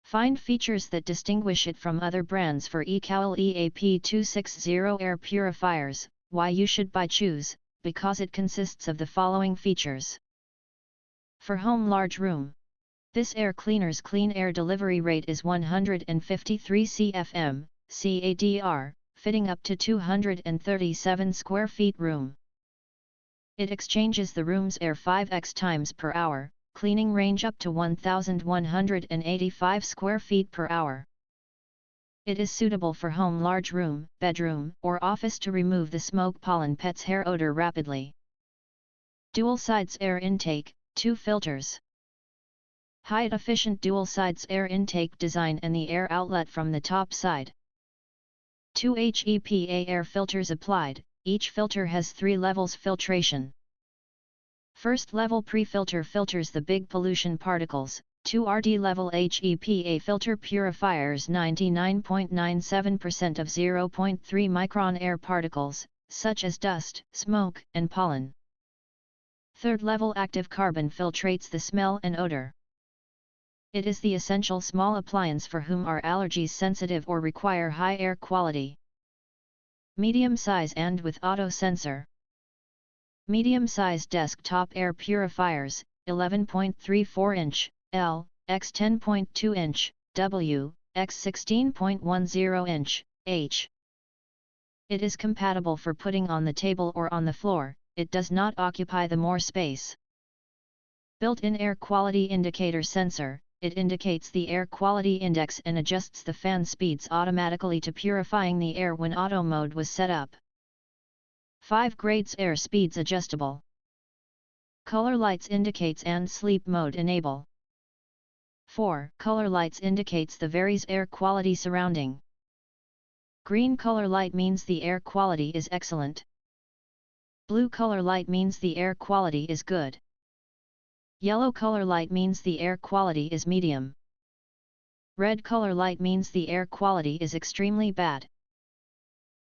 Find features that distinguish it from other brands for ECOWELL EAP260 Air Purifiers. Why you should buy choose, because it consists of the following features. For home large room. This air cleaner's clean air delivery rate is 153 cfm, CADR, fitting up to 237 square feet room. It exchanges the room's air 5x times per hour, cleaning range up to 1,185 square feet per hour. It is suitable for home large room, bedroom, or office to remove the smoke, pollen, pet's hair odor rapidly. Dual sides air intake, 2 filters. Height efficient dual sides air intake design and the air outlet from the top side. 2 HEPA air filters applied, each filter has 3 levels filtration. First level pre-filter filters the big pollution particles, 2 RD level HEPA filter purifiers 99.97% of 0.3 micron air particles, such as dust, smoke, and pollen. Third level active carbon filtrates the smell and odor. It is the essential small appliance for whom are allergies sensitive or require high air quality. Medium size and with auto sensor. Medium-size desktop air purifiers, 11.34 inch, L, x 10.2 inch, W, x 16.10 inch, H. It is compatible for putting on the table or on the floor, it does not occupy the more space. Built-in air quality indicator sensor, it indicates the air quality index and adjusts the fan speeds automatically to purifying the air when auto mode was set up. 5 grades air speeds adjustable. Color lights indicates and sleep mode enable. 4 color lights indicates the varies air quality surrounding. Green color light means the air quality is excellent. Blue color light means the air quality is good. Yellow color light means the air quality is medium. Red color light means the air quality is extremely bad.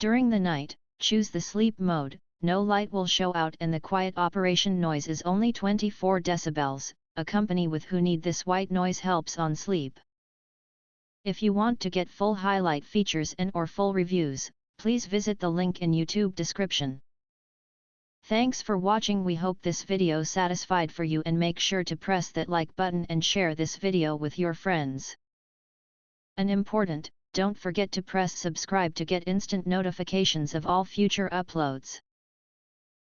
During the night, choose the sleep mode, no light will show out and the quiet operation noise is only 24 decibels, a company with who need this white noise helps on sleep. If you want to get full highlight features and or full reviews, please visit the link in YouTube description. Thanks for watching. We hope this video satisfied for you and make sure to press that like button and share this video with your friends. And important, don't forget to press subscribe to get instant notifications of all future uploads.